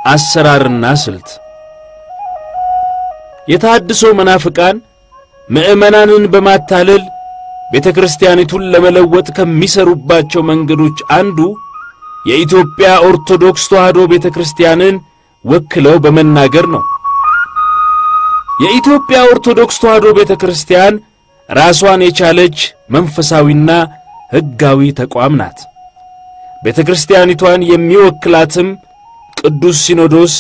አሰራርና ስልት የተሐድሶ መናፍቃን ምእመናንን በማታለል ቤተክርስቲያኒቱን ለመለወጥ ከሚሰሩባቸው መንገዶች አንዱ የኢትዮጵያ ኦርቶዶክስ ተዋሕዶ ቤተክርስቲያንን ወክለው በመናገር ነው። የኢትዮጵያ ኦርቶዶክስ ተዋሕዶ ቤተክርስቲያን ራሷን የቻለች መንፈሳዊና ሕጋዊ ተቋም ናት። ቤተክርስቲያኒቷን የሚወክላትም ቅዱስ ሲኖዶስ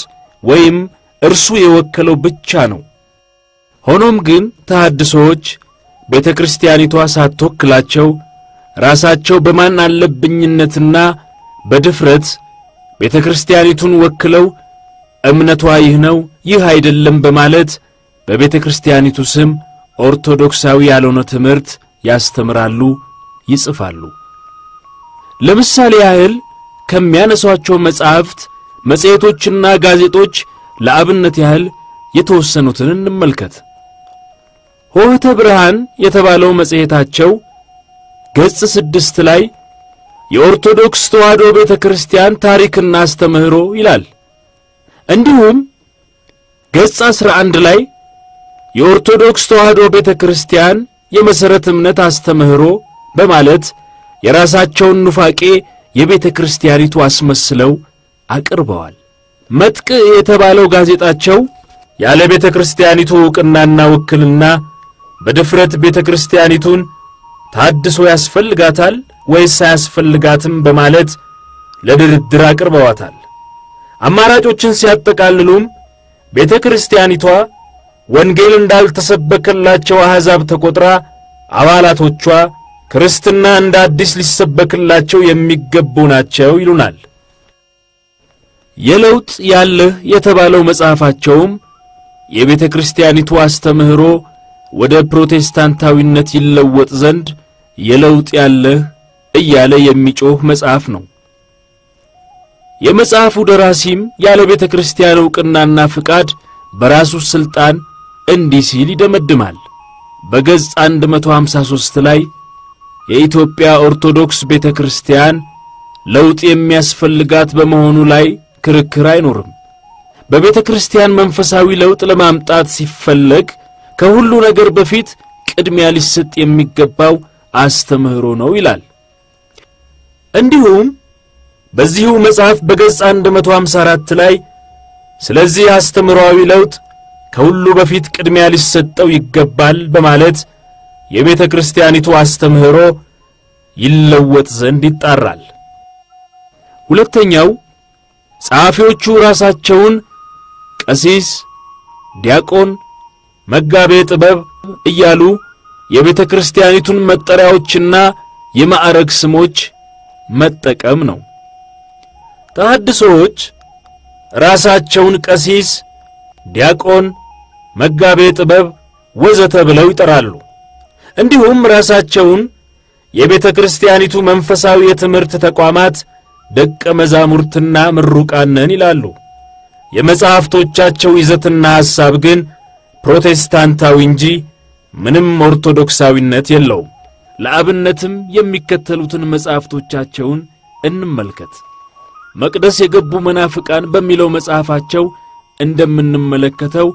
ወይም እርሱ የወከለው ብቻ ነው። ሆኖም ግን ተሐድሶዎች ቤተክርስቲያኒቷ ሳትወክላቸው ራሳቸው በማን አለብኝነትና በድፍረት ቤተክርስቲያኒቱን ወክለው እምነቷ ይህ ነው ይህ አይደለም በማለት በቤተክርስቲያኒቱ ስም ኦርቶዶክሳዊ ያልሆነ ትምህርት ያስተምራሉ፣ ይጽፋሉ። ለምሳሌ ያህል ከሚያነሷቸው መጻሕፍት፣ መጽሔቶችና ጋዜጦች ለአብነት ያህል የተወሰኑትን እንመልከት። ሆህተ ብርሃን የተባለው መጽሔታቸው ገጽ 6 ላይ የኦርቶዶክስ ተዋሕዶ ቤተክርስቲያን ታሪክና አስተምህሮ ይላል። እንዲሁም ገጽ 11 ላይ የኦርቶዶክስ ተዋሕዶ ቤተክርስቲያን የመሰረት እምነት አስተምህሮ በማለት የራሳቸውን ኑፋቄ የቤተክርስቲያኒቱ አስመስለው አቅርበዋል። መጥቅ የተባለው ጋዜጣቸው ያለ ቤተክርስቲያኒቱ ዕውቅናና ውክልና በድፍረት ቤተክርስቲያኒቱን ታድሶ ያስፈልጋታል ወይስ አያስፈልጋትም በማለት ለድርድር አቅርበዋታል። አማራጮችን ሲያጠቃልሉም ቤተክርስቲያኒቷ ወንጌል እንዳልተሰበከላቸው አሕዛብ ተቆጥራ አባላቶቿ ክርስትና እንደ አዲስ ሊሰበክላቸው የሚገቡ ናቸው ይሉናል። የለውጥ ያለህ የተባለው መጽሐፋቸውም የቤተክርስቲያኒቱ አስተምህሮ ወደ ፕሮቴስታንታዊነት ይለወጥ ዘንድ የለውጥ ያለህ እያለ የሚጮህ መጽሐፍ ነው። የመጽሐፉ ደራሲም ያለ ቤተክርስቲያን ዕውቅናና ፍቃድ በራሱ ስልጣን እንዲህ ሲል ይደመድማል። በገጽ 153 ላይ የኢትዮጵያ ኦርቶዶክስ ቤተክርስቲያን ለውጥ የሚያስፈልጋት በመሆኑ ላይ ክርክር አይኖርም። በቤተክርስቲያን መንፈሳዊ ለውጥ ለማምጣት ሲፈለግ ከሁሉ ነገር በፊት ቅድሚያ ሊሰጥ የሚገባው አስተምህሮ ነው ይላል። እንዲሁም በዚሁ መጽሐፍ በገጽ 154 ላይ ስለዚህ አስተምህሮአዊ ለውጥ ከሁሉ በፊት ቅድሚያ ሊሰጠው ይገባል በማለት የቤተክርስቲያኒቱ አስተምህሮ ይለወጥ ዘንድ ይጣራል። ሁለተኛው ጻፊዎቹ ራሳቸውን ቀሲስ፣ ዲያቆን፣ መጋቤ ጥበብ እያሉ የቤተክርስቲያኒቱን መጠሪያዎችና የማዕረግ ስሞች መጠቀም ነው። ተሐድሶዎች ራሳቸውን ቀሲስ፣ ዲያቆን፣ መጋቤ ጥበብ ወዘተ ብለው ይጠራሉ። እንዲሁም ራሳቸውን የቤተክርስቲያኒቱ መንፈሳዊ የትምህርት ተቋማት ደቀ መዛሙርትና ምሩቃን ነን ይላሉ። የመጽሐፍቶቻቸው ይዘትና ሐሳብ ግን ፕሮቴስታንታዊ እንጂ ምንም ኦርቶዶክሳዊነት የለውም። ለአብነትም የሚከተሉትን መጽሐፍቶቻቸውን እንመልከት። መቅደስ የገቡ መናፍቃን በሚለው መጽሐፋቸው እንደምንመለከተው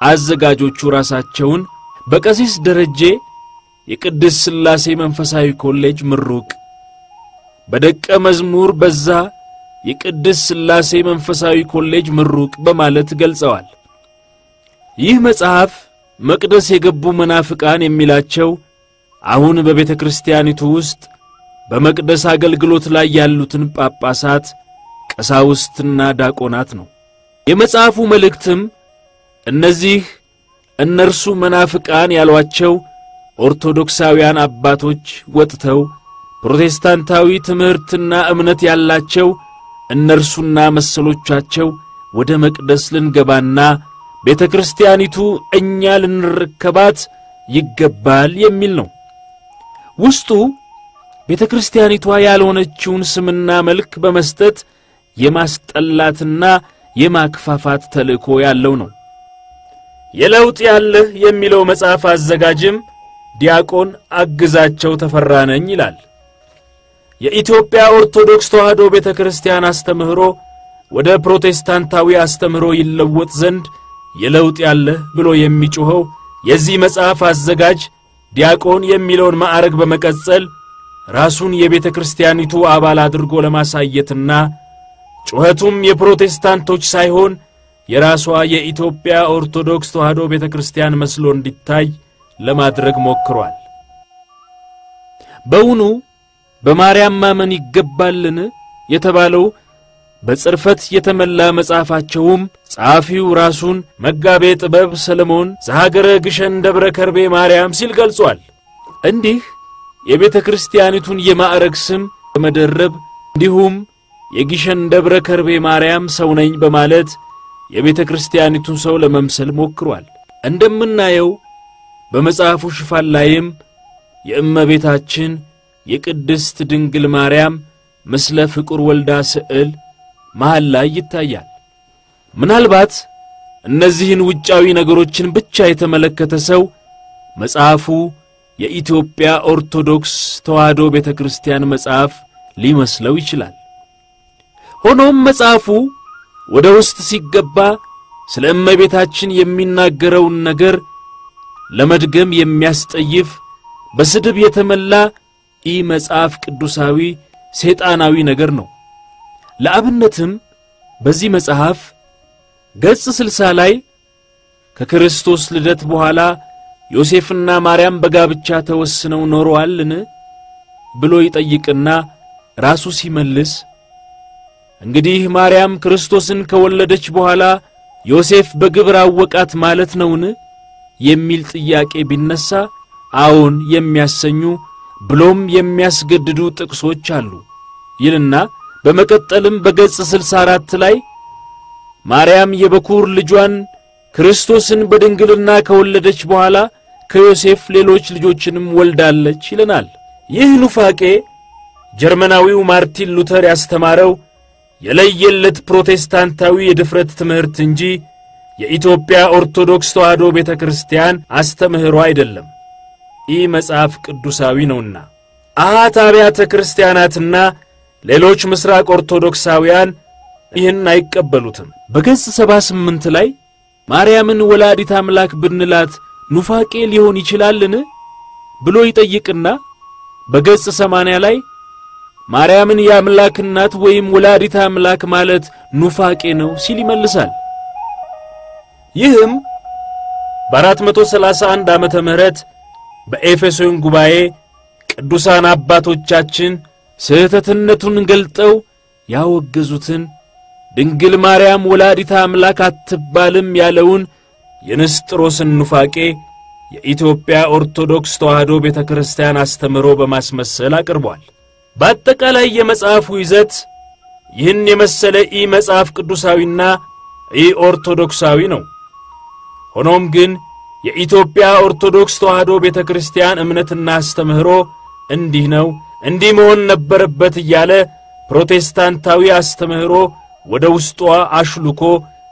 አዘጋጆቹ ራሳቸውን በቀሲስ ደረጀ የቅድስት ሥላሴ መንፈሳዊ ኮሌጅ ምሩቅ፣ በደቀ መዝሙር በዛ የቅድስት ሥላሴ መንፈሳዊ ኮሌጅ ምሩቅ በማለት ገልጸዋል። ይህ መጽሐፍ መቅደስ የገቡ መናፍቃን የሚላቸው አሁን በቤተክርስቲያኒቱ ውስጥ በመቅደስ አገልግሎት ላይ ያሉትን ጳጳሳት፣ ቀሳውስትና ዲያቆናት ነው። የመጽሐፉ መልእክትም እነዚህ እነርሱ መናፍቃን ያሏቸው ኦርቶዶክሳውያን አባቶች ወጥተው ፕሮቴስታንታዊ ትምህርትና እምነት ያላቸው እነርሱና መሰሎቻቸው ወደ መቅደስ ልንገባና ቤተክርስቲያኒቱ እኛ ልንረከባት ይገባል የሚል ነው። ውስጡ ቤተክርስቲያኒቷ ያልሆነችውን ስምና መልክ በመስጠት የማስጠላትና የማክፋፋት ተልእኮ ያለው ነው። የለውጥ ያለህ የሚለው መጽሐፍ አዘጋጅም ዲያቆን አግዛቸው ተፈራ ነኝ ይላል። የኢትዮጵያ ኦርቶዶክስ ተዋሕዶ ቤተክርስቲያን አስተምህሮ ወደ ፕሮቴስታንታዊ አስተምህሮ ይለወጥ ዘንድ የለውጥ ያለ ብሎ የሚጮኸው የዚህ መጽሐፍ አዘጋጅ ዲያቆን የሚለውን ማዕረግ በመቀጸል ራሱን የቤተ ክርስቲያኒቱ አባል አድርጎ ለማሳየትና ጩኸቱም የፕሮቴስታንቶች ሳይሆን የራሷ የኢትዮጵያ ኦርቶዶክስ ተዋሕዶ ቤተ ክርስቲያን መስሎ እንዲታይ ለማድረግ ሞክሯል። በውኑ በማርያም ማመን ይገባልን የተባለው በጽርፈት የተመላ መጽሐፋቸውም ጻፊው ራሱን መጋቤ ጥበብ ሰለሞን ዘሀገረ ግሸን ደብረ ከርቤ ማርያም ሲል ገልጿል። እንዲህ የቤተ ክርስቲያኒቱን የማዕረግ ስም በመደረብ እንዲሁም የግሸን ደብረ ከርቤ ማርያም ሰው ነኝ በማለት የቤተ ክርስቲያኒቱን ሰው ለመምሰል ሞክሯል። እንደምናየው በመጽሐፉ ሽፋን ላይም የእመቤታችን የቅድስት ድንግል ማርያም ምስለ ፍቁር ወልዳ ስዕል መሃል ላይ ይታያል። ምናልባት እነዚህን ውጫዊ ነገሮችን ብቻ የተመለከተ ሰው መጽሐፉ የኢትዮጵያ ኦርቶዶክስ ተዋሕዶ ቤተ ክርስቲያን መጽሐፍ ሊመስለው ይችላል። ሆኖም መጽሐፉ ወደ ውስጥ ሲገባ ስለ እመቤታችን የሚናገረውን ነገር ለመድገም የሚያስጠይፍ በስድብ የተመላ መጽሐፍ ቅዱሳዊ ሰይጣናዊ ነገር ነው። ለአብነትም በዚህ መጽሐፍ ገጽ 60 ላይ ከክርስቶስ ልደት በኋላ ዮሴፍና ማርያም በጋብቻ ተወስነው ኖረዋልን ብሎ ይጠይቅና ራሱ ሲመልስ እንግዲህ ማርያም ክርስቶስን ከወለደች በኋላ ዮሴፍ በግብር አወቃት ማለት ነውን የሚል ጥያቄ ቢነሳ አዎን የሚያሰኙ ብሎም የሚያስገድዱ ጥቅሶች አሉ ይልና በመቀጠልም በገጽ 64 ላይ ማርያም የበኩር ልጇን ክርስቶስን በድንግልና ከወለደች በኋላ ከዮሴፍ ሌሎች ልጆችንም ወልዳለች ይለናል። ይህ ኑፋቄ ጀርመናዊው ማርቲን ሉተር ያስተማረው የለየለት ፕሮቴስታንታዊ የድፍረት ትምህርት እንጂ የኢትዮጵያ ኦርቶዶክስ ተዋሕዶ ቤተ ክርስቲያን አስተምህሮ አይደለም። ይህ መጽሐፍ ቅዱሳዊ ነውና አሃት አብያተ ክርስቲያናትና ሌሎች ምስራቅ ኦርቶዶክሳውያን ይህን አይቀበሉትም። በገጽ 78 ላይ ማርያምን ወላዲት አምላክ ብንላት ኑፋቄ ሊሆን ይችላልን ብሎ ይጠይቅና በገጽ 80 ላይ ማርያምን የአምላክ እናት ወይም ወላዲት አምላክ ማለት ኑፋቄ ነው ሲል ይመልሳል። ይህም በ431 ዓመተ ምህረት በኤፌሶን ጉባኤ ቅዱሳን አባቶቻችን ስህተትነቱን ገልጠው ያወገዙትን ድንግል ማርያም ወላዲት አምላክ አትባልም ያለውን የንስጥሮስን ኑፋቄ የኢትዮጵያ ኦርቶዶክስ ተዋሕዶ ቤተ ክርስቲያን አስተምሮ በማስመሰል አቅርቧል። በአጠቃላይ የመጽሐፉ ይዘት ይህን የመሰለ መጽሐፍ ቅዱሳዊና ኦርቶዶክሳዊ ነው። ሆኖም ግን የኢትዮጵያ ኦርቶዶክስ ተዋሕዶ ቤተ ክርስቲያን እምነትና አስተምህሮ እንዲህ ነው እንዲህ መሆን ነበረበት እያለ ፕሮቴስታንታዊ አስተምህሮ ወደ ውስጧ አሽሉኮ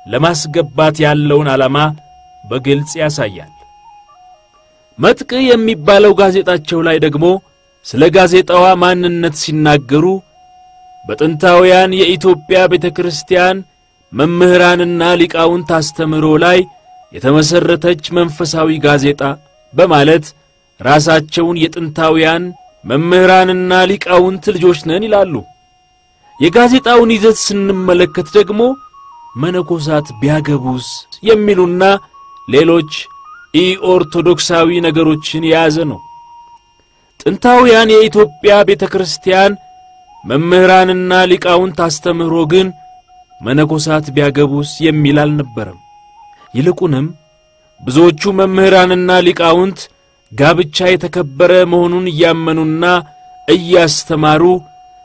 ለማስገባት ያለውን ዓላማ በግልጽ ያሳያል። መጥቅ የሚባለው ጋዜጣቸው ላይ ደግሞ ስለ ጋዜጣዋ ማንነት ሲናገሩ በጥንታውያን የኢትዮጵያ ቤተ ክርስቲያን መምህራንና ሊቃውንት አስተምህሮ ላይ የተመሰረተች መንፈሳዊ ጋዜጣ በማለት ራሳቸውን የጥንታውያን መምህራንና ሊቃውንት ልጆች ነን ይላሉ። የጋዜጣውን ይዘት ስንመለከት ደግሞ መነኮሳት ቢያገቡስ የሚሉና ሌሎች ኦርቶዶክሳዊ ነገሮችን የያዘ ነው። ጥንታውያን የኢትዮጵያ ቤተ ክርስቲያን መምህራንና ሊቃውንት አስተምህሮ ግን መነኮሳት ቢያገቡስ የሚል አልነበረም። ይልቁንም ብዙዎቹ መምህራንና ሊቃውንት ጋብቻ የተከበረ መሆኑን ያመኑና እያስተማሩ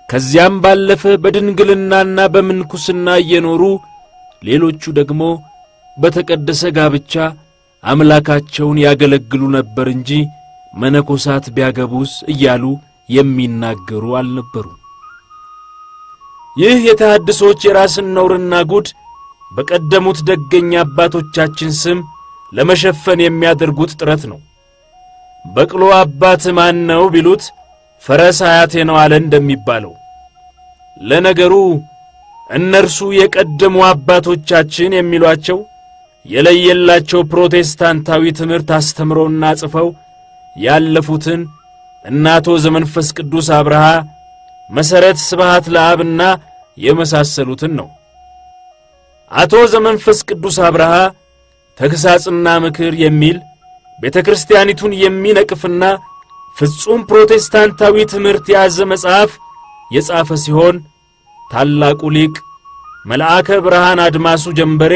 ከዚያም ባለፈ በድንግልናና በምንኩስና እየኖሩ ሌሎቹ ደግሞ በተቀደሰ ጋብቻ አምላካቸውን ያገለግሉ ነበር እንጂ መነኮሳት ቢያገቡስ እያሉ የሚናገሩ አልነበሩ። ይህ የተሐድሶች የራስን ነውርና ጉድ በቀደሙት ደገኛ አባቶቻችን ስም ለመሸፈን የሚያደርጉት ጥረት ነው። በቅሎ አባት ማን ነው ቢሉት ፈረስ አያቴ ነው አለ እንደሚባለው። ለነገሩ እነርሱ የቀደሙ አባቶቻችን የሚሏቸው የለየላቸው ፕሮቴስታንታዊ ትምህርት አስተምሮና ጽፈው ያለፉትን እናቶ ዘመንፈስ ቅዱስ አብርሃ መሰረት ስብሐት ለአብና የመሳሰሉትን ነው። አቶ ዘመንፈስ ቅዱስ አብርሃ ተግሳጽና ምክር የሚል ቤተክርስቲያኒቱን የሚነቅፍና ፍጹም ፕሮቴስታንታዊ ትምህርት ያዘ መጽሐፍ የጻፈ ሲሆን ታላቁ ሊቅ መልአከ ብርሃን አድማሱ ጀንበሬ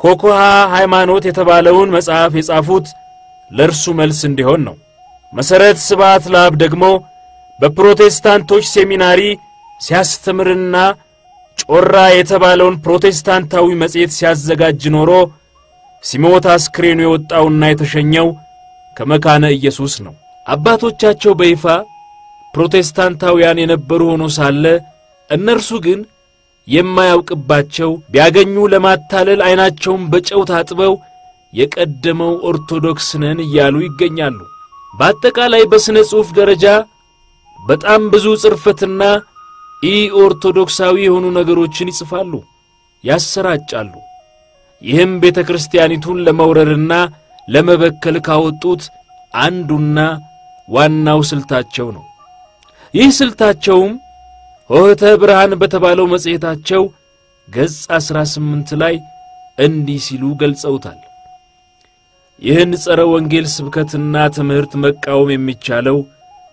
ኮኮሃ ሃይማኖት የተባለውን መጽሐፍ የጻፉት ለርሱ መልስ እንዲሆን ነው። መሰረት ስብሐት ለአብ ደግሞ በፕሮቴስታንቶች ሴሚናሪ ሲያስተምርና ጮራ የተባለውን ፕሮቴስታንታዊ መጽሔት ሲያዘጋጅ ኖሮ ሲሞት አስክሬኑ የወጣውና የተሸኘው ከመካነ ኢየሱስ ነው። አባቶቻቸው በይፋ ፕሮቴስታንታውያን የነበሩ ሆኖ ሳለ እነርሱ ግን የማያውቅባቸው ቢያገኙ ለማታለል አይናቸውን በጨው ታጥበው የቀደመው ኦርቶዶክስ ነን እያሉ ይገኛሉ። በአጠቃላይ በስነ ጽሑፍ ደረጃ በጣም ብዙ ጽርፈትና ኦርቶዶክሳዊ የሆኑ ነገሮችን ይጽፋሉ፣ ያሰራጫሉ። ይህም ቤተክርስቲያኒቱን ለመውረርና ለመበከል ካወጡት አንዱና ዋናው ስልታቸው ነው። ይህ ስልታቸውም ሆህተ ብርሃን በተባለው መጽሔታቸው ገጽ 18 ላይ እንዲህ ሲሉ ገልጸውታል። ይህን ጸረ ወንጌል ስብከትና ትምህርት መቃወም የሚቻለው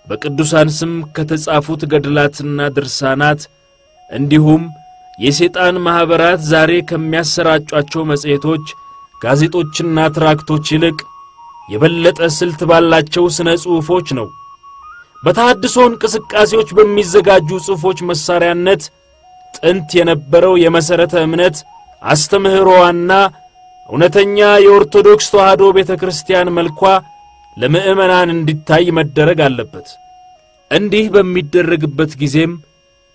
በቅዱሳን ስም ከተጻፉት ገድላትና ድርሳናት እንዲሁም የሰይጣን ማህበራት ዛሬ ከሚያሰራጯቸው መጽሔቶች፣ ጋዜጦችና ትራክቶች ይልቅ የበለጠ ስልት ባላቸው ስነ ጽሑፎች ነው። በተሐድሶ እንቅስቃሴዎች በሚዘጋጁ ጽሑፎች መሳሪያነት ጥንት የነበረው የመሰረተ እምነት አስተምህሮዋና እውነተኛ የኦርቶዶክስ ተዋሕዶ ቤተክርስቲያን መልኳ ለምእመናን እንዲታይ መደረግ አለበት። እንዲህ በሚደረግበት ጊዜም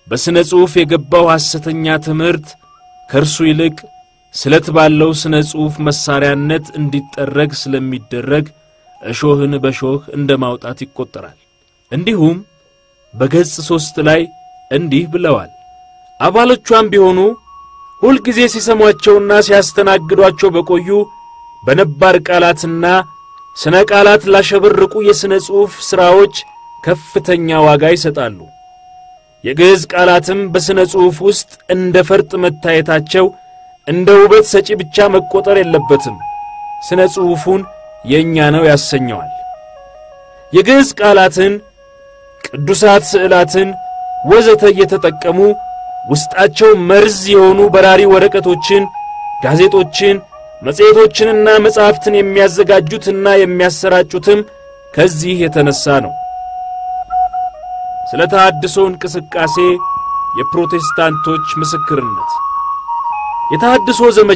በስነ ጽሑፍ የገባው ሐሰተኛ ትምህርት ከርሱ ይልቅ ስለት ባለው ስነ ጽሑፍ መሳሪያነት እንዲጠረግ ስለሚደረግ እሾህን በሾህ እንደማውጣት ይቆጠራል። እንዲሁም በገጽ 3 ላይ እንዲህ ብለዋል። አባሎቿም ቢሆኑ ሁል ጊዜ ሲሰሟቸውና ሲያስተናግዷቸው በቆዩ በነባር ቃላትና ስነ ቃላት ላሸበረቁ የስነ ጽሑፍ ሥራዎች ከፍተኛ ዋጋ ይሰጣሉ። የግዕዝ ቃላትም በስነ ጽሑፍ ውስጥ እንደ ፈርጥ መታየታቸው እንደ ውበት ሰጪ ብቻ መቆጠር የለበትም፣ ስነ ጽሑፉን የኛ ነው ያሰኘዋል። የግዕዝ ቃላትን፣ ቅዱሳት ስዕላትን ወዘተ እየተጠቀሙ ውስጣቸው መርዝ የሆኑ በራሪ ወረቀቶችን፣ ጋዜጦችን፣ መጽሔቶችንና መጻሕፍትን የሚያዘጋጁትና የሚያሰራጩትም ከዚህ የተነሳ ነው። ስለ ተሐድሶ እንቅስቃሴ የፕሮቴስታንቶች ምስክርነት። የተሐድሶ ዘመቻ